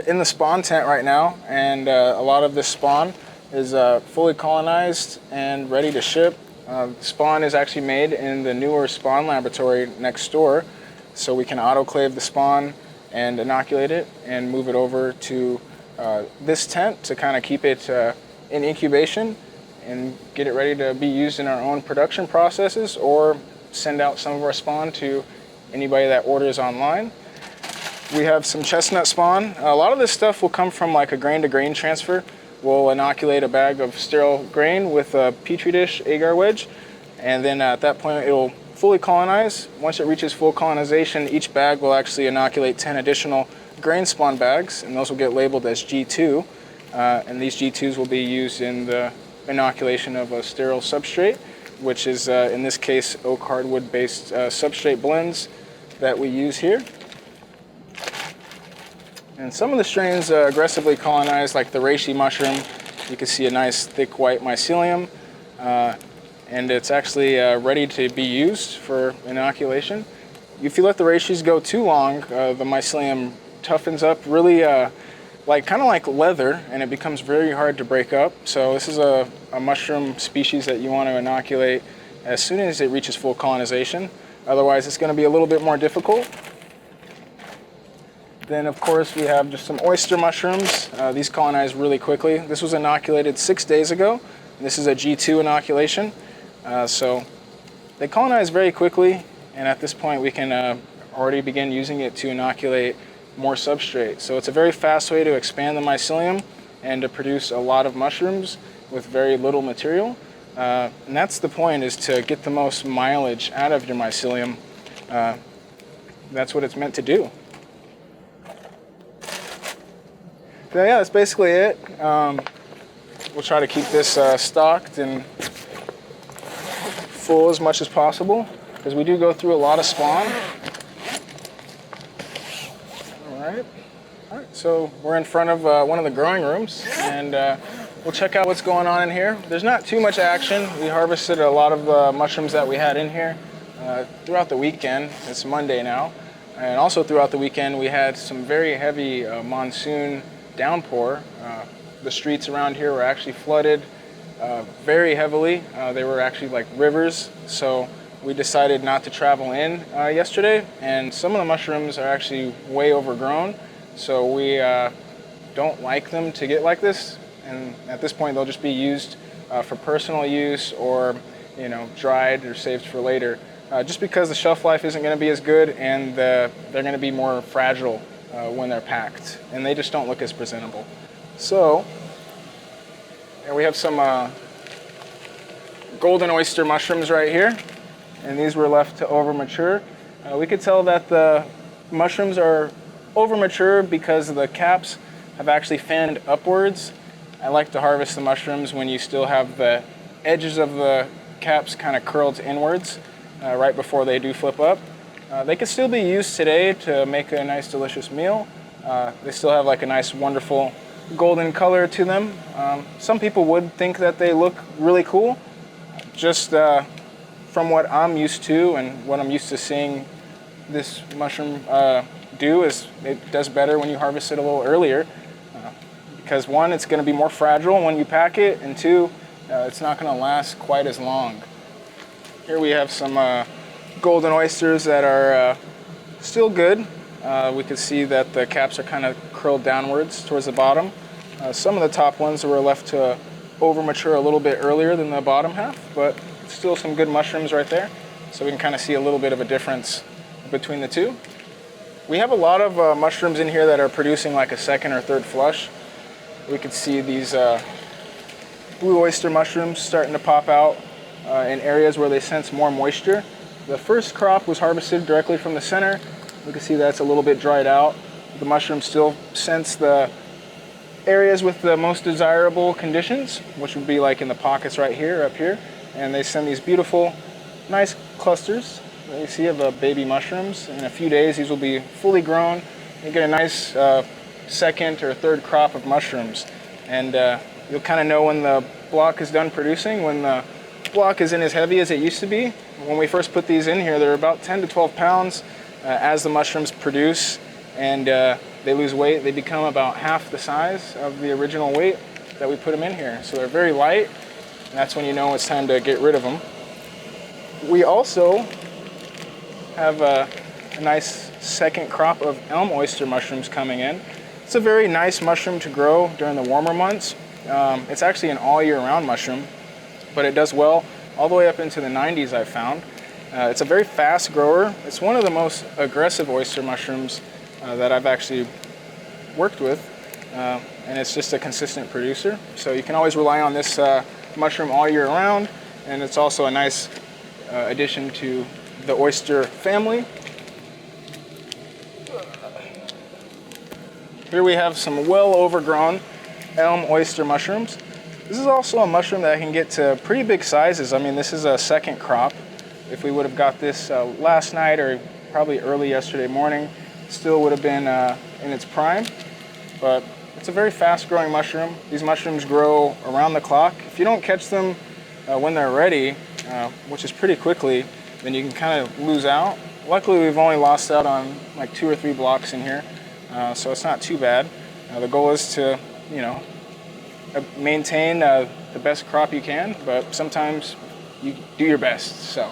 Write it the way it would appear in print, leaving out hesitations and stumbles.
in the spawn tent right now, and a lot of this spawn is fully colonized and ready to ship. Spawn is actually made in the newer spawn laboratory next door, so we can autoclave the spawn and inoculate it and move it over to this tent to kind of keep it in incubation and get it ready to be used in our own production processes, or send out some of our spawn to anybody that orders online. We have some chestnut spawn. A lot of this stuff will come from like a grain to grain transfer. We'll inoculate a bag of sterile grain with a petri dish agar wedge, and then at that point it'll fully colonize. Once it reaches full colonization, each bag will actually inoculate 10 additional grain spawn bags, and those will get labeled as G2. And these G2s will be used in the inoculation of a sterile substrate, which is in this case oak hardwood based substrate blends that we use here. And some of the strains aggressively colonize, like the reishi mushroom. You can see a nice thick white mycelium, and it's actually ready to be used for inoculation. If you let the reishis go too long, the mycelium toughens up really kind of like leather, and it becomes very hard to break up. So this is a mushroom species that you want to inoculate as soon as it reaches full colonization. Otherwise, it's going to be a little bit more difficult. Then, of course, we have just some oyster mushrooms. These colonize really quickly. This was inoculated 6 days ago. This is a G2 inoculation. So they colonize very quickly, and at this point we can already begin using it to inoculate more substrate. So it's a very fast way to expand the mycelium and to produce a lot of mushrooms with very little material. And that's the point, is to get the most mileage out of your mycelium. That's what it's meant to do. So yeah, that's basically it. We'll try to keep this stocked and full as much as possible, because we do go through a lot of spawn. All right, so we're in front of one of the growing rooms, and we'll check out what's going on in here. There's not too much action. We harvested a lot of the mushrooms that we had in here throughout the weekend. It's Monday now. And also throughout the weekend, we had some very heavy monsoon downpour. The streets around here were actually flooded very heavily. They were actually like rivers. So we decided not to travel in yesterday, and some of the mushrooms are actually way overgrown, so we don't like them to get like this, and at this point they'll just be used for personal use, or dried or saved for later, just because the shelf life isn't going to be as good, and they're going to be more fragile when they're packed, and they just don't look as presentable. So, and we have some golden oyster mushrooms right here, and these were left to overmature. We could tell that the mushrooms are overmature because the caps have actually fanned upwards. I like to harvest the mushrooms when you still have the edges of the caps kind of curled inwards right before they do flip up. They could still be used today to make a nice delicious meal. They still have like a nice wonderful golden color to them. Some people would think that they look really cool. Just from what I'm used to and what I'm used to seeing this mushroom do, is it does better when you harvest it a little earlier, because one, it's going to be more fragile when you pack it, and two, it's not going to last quite as long. Here we have some golden oysters that are still good. We can see that the caps are kind of curled downwards towards the bottom. Some of the top ones were left to overmature a little bit earlier than the bottom half, but still some good mushrooms right there. So we can kind of see a little bit of a difference between the two. We have a lot of mushrooms in here that are producing like a second or third flush. We could see these blue oyster mushrooms starting to pop out in areas where they sense more moisture. The first crop was harvested directly from the center. We can see that's a little bit dried out. The mushrooms still sense the areas with the most desirable conditions, which would be like in the pockets right here, up here. And they send these beautiful, nice clusters that you see of baby mushrooms. In a few days, these will be fully grown. You get a nice second or third crop of mushrooms. And you'll kind of know when the block is done producing, when the block isn't as heavy as it used to be. When we first put these in here, they're about 10 to 12 pounds as the mushrooms produce. And they lose weight, they become about half the size of the original weight that we put them in here. So they're very light, and that's when you know it's time to get rid of them. We also have a nice second crop of elm oyster mushrooms coming in. It's a very nice mushroom to grow during the warmer months. It's actually an all year round mushroom, but it does well all the way up into the 90s, I've found. It's a very fast grower. It's one of the most aggressive oyster mushrooms that I've actually worked with, and it's just a consistent producer. So you can always rely on this mushroom all year round, and it's also a nice addition to the oyster family. Here we have some well overgrown elm oyster mushrooms. This is also a mushroom that can get to pretty big sizes. I mean, this is a second crop. If we would have got this last night or probably early yesterday morning, still would have been in its prime. But it's a very fast growing mushroom. These mushrooms grow around the clock. If you don't catch them when they're ready, which is pretty quickly, then you can kind of lose out. Luckily, we've only lost out on like 2 or 3 blocks in here, so it's not too bad. The goal is to, you know, maintain the best crop you can, but sometimes you do your best. So